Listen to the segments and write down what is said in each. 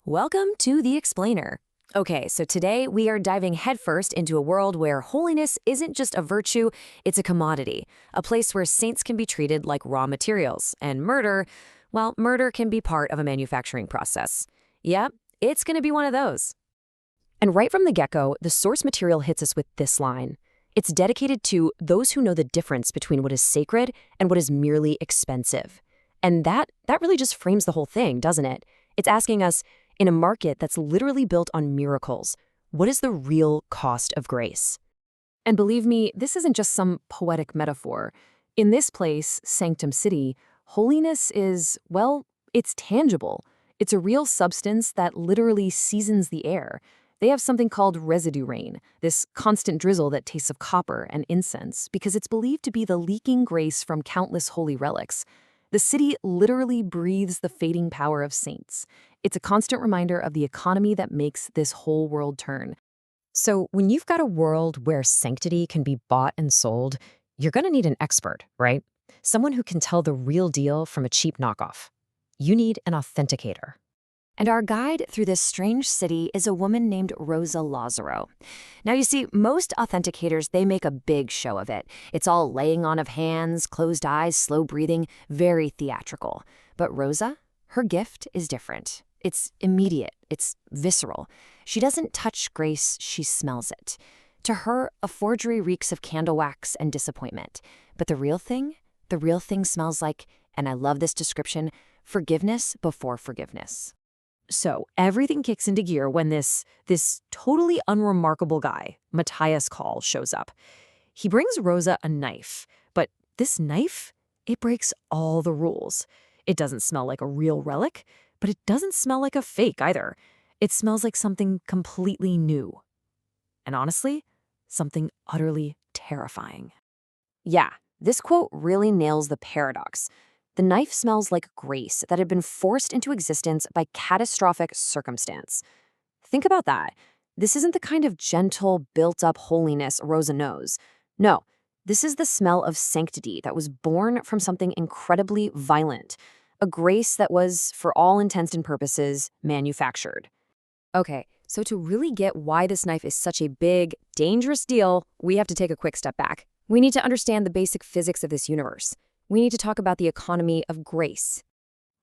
Welcome to The Explainer. Okay, so today we are diving headfirst into a world where holiness isn't just a virtue, it's a commodity, a place where saints can be treated like raw materials, and murder can be part of a manufacturing process. Yep, it's going to be one of those. And right from the get-go, the source material hits us with this line. It's dedicated to those who know the difference between what is sacred and what is merely expensive. And that really just frames the whole thing, doesn't it? It's asking us, in a market that's literally built on miracles, what is the real cost of grace? And believe me, this isn't just some poetic metaphor. In this place, Sanctum City, holiness is, well, it's tangible. It's a real substance that literally seasons the air. They have something called residue rain, this constant drizzle that tastes of copper and incense, because it's believed to be the leaking grace from countless holy relics. The city literally breathes the fading power of saints. It's a constant reminder of the economy that makes this whole world turn. So when you've got a world where sanctity can be bought and sold, you're going to need an expert, right? Someone who can tell the real deal from a cheap knockoff. You need an authenticator. And our guide through this strange city is a woman named Rosa Lázaro. Now, you see, most authenticators, they make a big show of it. It's all laying on of hands, closed eyes, slow breathing, very theatrical. But Rosa, her gift is different. It's immediate. It's visceral. She doesn't touch grace, she smells it. To her, a forgery reeks of candle wax and disappointment. But the real thing smells like, and I love this description, forgiveness before forgiveness. So everything kicks into gear when this totally unremarkable guy, Matthias Call, shows up. He brings Rosa a knife, but this knife, it breaks all the rules. It doesn't smell like a real relic, but it doesn't smell like a fake either. It smells like something completely new. And honestly, something utterly terrifying. Yeah, this quote really nails the paradox. The knife smells like grace that had been forced into existence by catastrophic circumstance. Think about that. This isn't the kind of gentle, built-up holiness Rosa knows. No, this is the smell of sanctity that was born from something incredibly violent, a grace that was, for all intents and purposes, manufactured. Okay, so to really get why this knife is such a big, dangerous deal, we have to take a quick step back. We need to understand the basic physics of this universe. We need to talk about the economy of grace.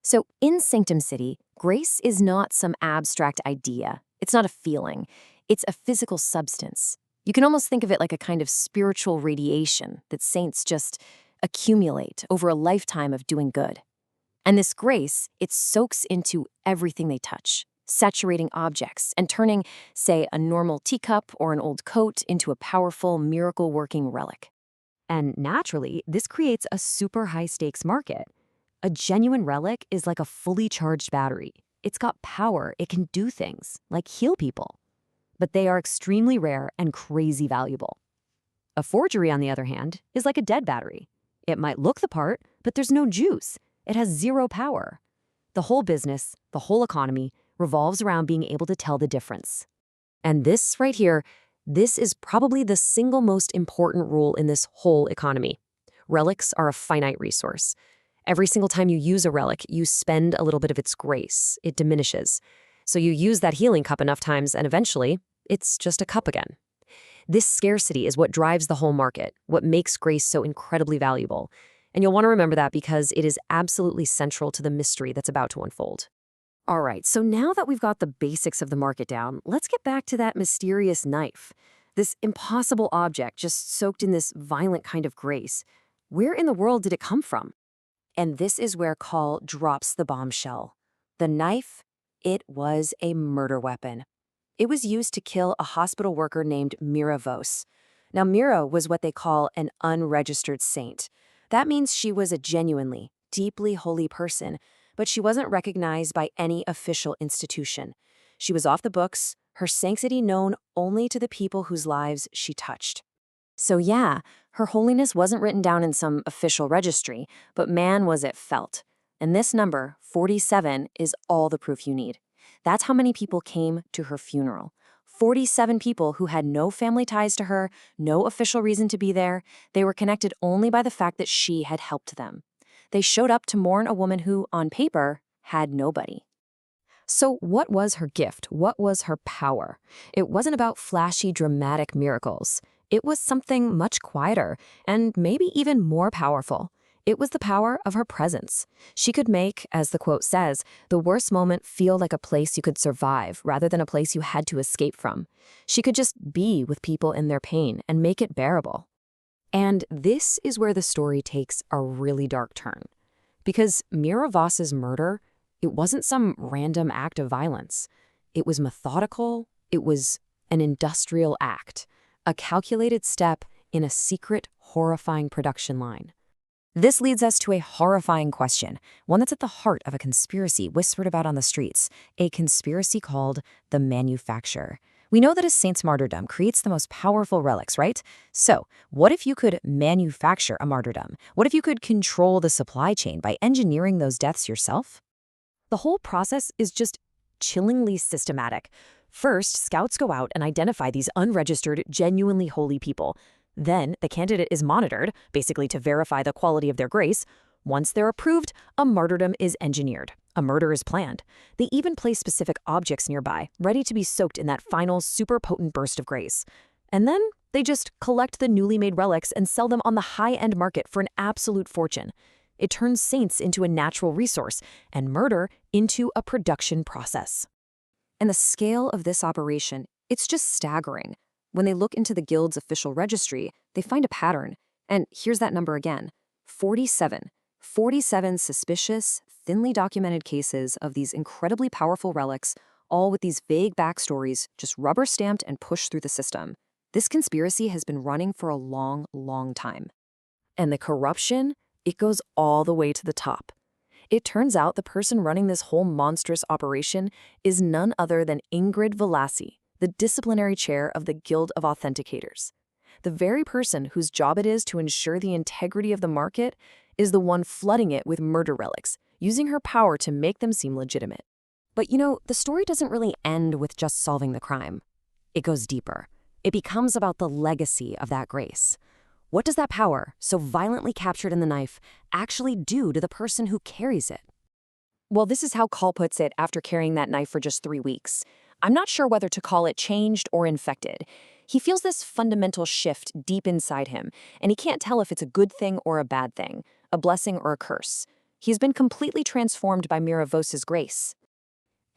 So in Sanctum City, grace is not some abstract idea. It's not a feeling. It's a physical substance. You can almost think of it like a kind of spiritual radiation that saints just accumulate over a lifetime of doing good. And this grace, it soaks into everything they touch, saturating objects and turning, say, a normal teacup or an old coat into a powerful, miracle-working relic. And naturally, this creates a super high-stakes market. A genuine relic is like a fully charged battery. It's got power, it can do things, like heal people. But they are extremely rare and crazy valuable. A forgery, on the other hand, is like a dead battery. It might look the part, but there's no juice. It has zero power. The whole business, the whole economy, revolves around being able to tell the difference. And this right here, this is probably the single most important rule in this whole economy. Relics are a finite resource. Every single time you use a relic, you spend a little bit of its grace. It diminishes. So you use that healing cup enough times, and eventually, it's just a cup again. This scarcity is what drives the whole market, what makes grace so incredibly valuable. And you'll want to remember that because it is absolutely central to the mystery that's about to unfold. All right, so now that we've got the basics of the market down, let's get back to that mysterious knife. This impossible object just soaked in this violent kind of grace. Where in the world did it come from? And this is where Call drops the bombshell. The knife, it was a murder weapon. It was used to kill a hospital worker named Mira Vos. Now, Mira was what they call an unregistered saint. That means she was a genuinely, deeply holy person, but she wasn't recognized by any official institution. She was off the books, her sanctity known only to the people whose lives she touched. So yeah, her holiness wasn't written down in some official registry, but man was it felt. And this number, 47, is all the proof you need. That's how many people came to her funeral. 47 people who had no family ties to her, no official reason to be there. They were connected only by the fact that she had helped them. They showed up to mourn a woman who, on paper, had nobody. So what was her gift? What was her power? It wasn't about flashy, dramatic miracles. It was something much quieter and maybe even more powerful. It was the power of her presence. She could make, as the quote says, the worst moment feel like a place you could survive rather than a place you had to escape from. She could just be with people in their pain and make it bearable. And this is where the story takes a really dark turn. Because Mira Vos's murder, it wasn't some random act of violence. It was methodical. It was an industrial act, a calculated step in a secret, horrifying production line. This leads us to a horrifying question, one that's at the heart of a conspiracy whispered about on the streets, a conspiracy called the manufacture. We know that a saint's martyrdom creates the most powerful relics, right? So, what if you could manufacture a martyrdom? What if you could control the supply chain by engineering those deaths yourself? The whole process is just chillingly systematic. First, scouts go out and identify these unregistered, genuinely holy people. Then, the candidate is monitored, basically to verify the quality of their grace. Once they're approved, a martyrdom is engineered. A murder is planned. They even place specific objects nearby, ready to be soaked in that final, super potent burst of grace. And then, they just collect the newly made relics and sell them on the high-end market for an absolute fortune. It turns saints into a natural resource and murder into a production process. And the scale of this operation, it's just staggering. When they look into the guild's official registry, they find a pattern. And here's that number again, 47. 47 suspicious, thinly documented cases of these incredibly powerful relics, all with these vague backstories just rubber-stamped and pushed through the system. This conspiracy has been running for a long, long time. And the corruption, it goes all the way to the top. It turns out the person running this whole monstrous operation is none other than Ingrid Velassi, the disciplinary chair of the Guild of Authenticators. The very person whose job it is to ensure the integrity of the market is the one flooding it with murder relics, using her power to make them seem legitimate. But the story doesn't really end with just solving the crime. It goes deeper. It becomes about the legacy of that grace. What does that power, so violently captured in the knife, actually do to the person who carries it? Well, this is how Call puts it after carrying that knife for just 3 weeks. I'm not sure whether to call it changed or infected. He feels this fundamental shift deep inside him, and he can't tell if it's a good thing or a bad thing, a blessing or a curse. He's been completely transformed by Mira Vos's grace.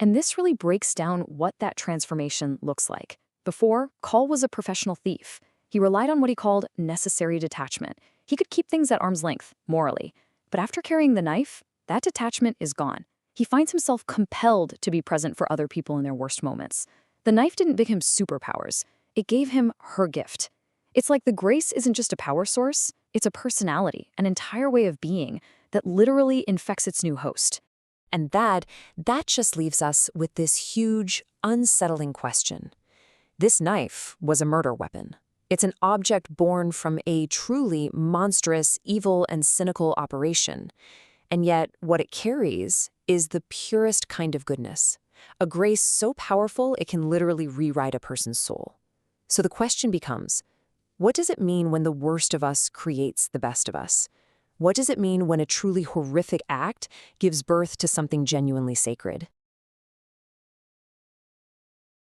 And this really breaks down what that transformation looks like. Before, Call was a professional thief. He relied on what he called necessary detachment. He could keep things at arm's length, morally. But after carrying the knife, that detachment is gone. He finds himself compelled to be present for other people in their worst moments. The knife didn't give him superpowers. It gave him her gift. It's like the grace isn't just a power source, it's a personality, an entire way of being that literally infects its new host. And that just leaves us with this huge, unsettling question. This knife was a murder weapon. It's an object born from a truly monstrous, evil, and cynical operation. And yet, what it carries is the purest kind of goodness, a grace so powerful it can literally rewrite a person's soul. So the question becomes, what does it mean when the worst of us creates the best of us? What does it mean when a truly horrific act gives birth to something genuinely sacred?